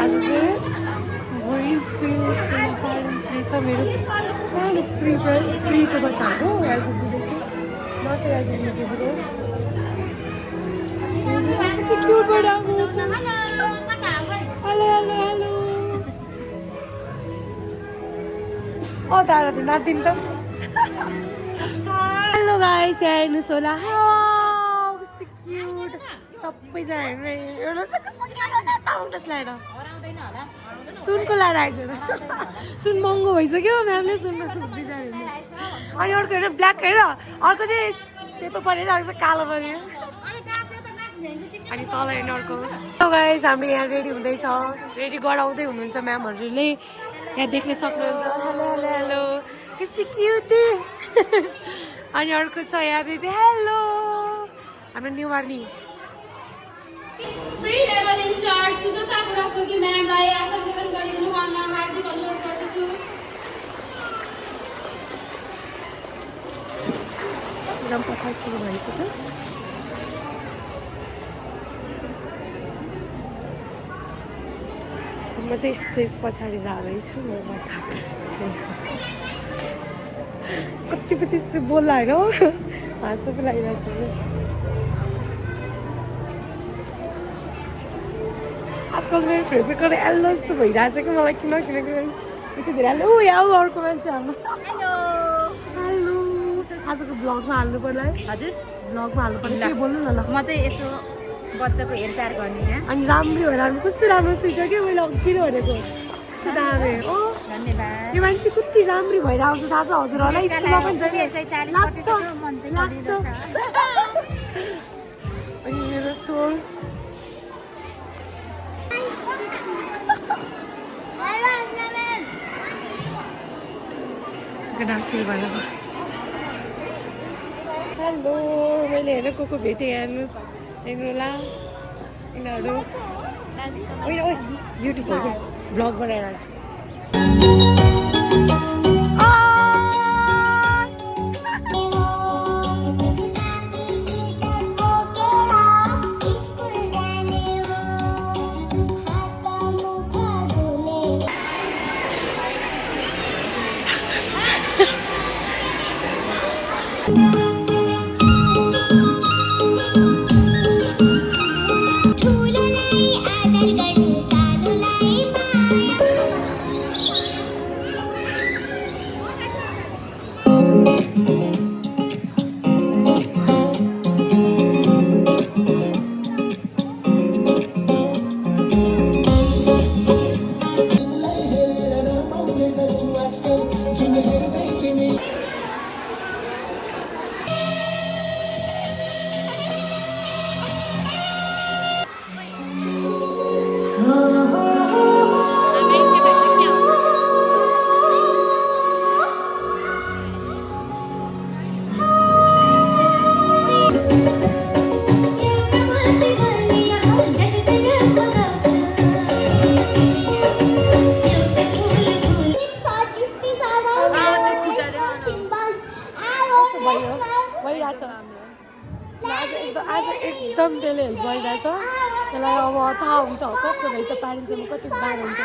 आज चाहिँ भोलि फिल स्कुलमा प्यारेन्ट्स डे छ मेरो सानो प्रीको बच्चाहरूको एलकेजीदेखि नर्सरी एलकेजी युकेजीको कति क्युट भएर आएको बच्चा हेलो हेलो हेलो तारा त नातिन त हेलो गाइस यहाँ हेर्नुहोस् होला कस्तो क्युट सबैजना हेर्नु एउटा सुनको लाएर आएको सुन महँगो भइसक्यो म्यामले सुन बिचरा अनि अर्को हेर ब्ल्याक हेर अर्को चाहिँ सेतो परेर अर्को कालो परेर अनि तल हेर्नु अर्को गाइस हाम्रो यहाँ रेडी हुँदैछ रेडी गराउँदै हुनुहुन्छ म्यामहरूले यहाँ देख्न सक्नुहुन्छ हेलो हेलो हेलो कस्तो क्युट अनि अर्को छ यहाँ बेबी हेलो हाम्रो न्यू वार्नी pre level incharge Sujata Budhathoki म्यामलाई आसन ग्रहण गरिदिनु उहाँलाई हार्दिक अनुरोध गर्दछु। प्रोग्राम पछाडि सुरु भइसक्यो म चाहिँ स्टेज पछाडि जाँदैछु म बच्चा कति पछि यस्तो बोल्ला होइन हाँसो पो लागिरहेको छ आजकल मेरो फेभरेट कलर येल्लो जस्तो भइरहेको छ कि मलाई किनकि यति धेरै हेलो यहाँ अर्को मान्छे हाम्रो हेलो आजको ब्लगमा हाल्नु पर्ला है हजुर ब्लगमा हाल्नु पर्ला के बोल्नु न ल म चाहिँ यसो बच्चाको हेरचाह गर्ने यहाँ अनि राम्रै हो राम्रो कस्तो राम्रो सुइटर के मैले किन भनेको कस्तो दामी हो धन्यवाद यो मान्छे कति राम्री भएर आउँछ थाहा छ हजुरहरूलाई स्कुलमा पनि लाग्छ अनि मेरो स्वर डान्स सुरु भयो हेलो मैले हेरेर को भेटेँ हेर्नुहोस् हेर्नुहोला यिनीहरू युट्युब हो कि भ्लग बनाएर आज एकदम त्यसले हेल्प गरिरहेछ त्यसलाई अब थाहा हुन्छ कस्तो रहेछ प्यारेन्ट्समा कति गाह्रो हुन्छ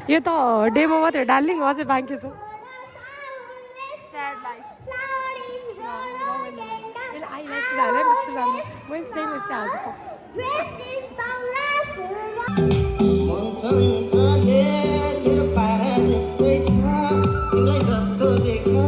यो त डेमो मात्रै डार्लिङ अझै बाँकी छ आइलाइस हालेँ कस्तो राम्रो मैले सेम यस्तै हाल्छु मेरो पारा जस्तै छ तिमीलाई जस्तो देख्यो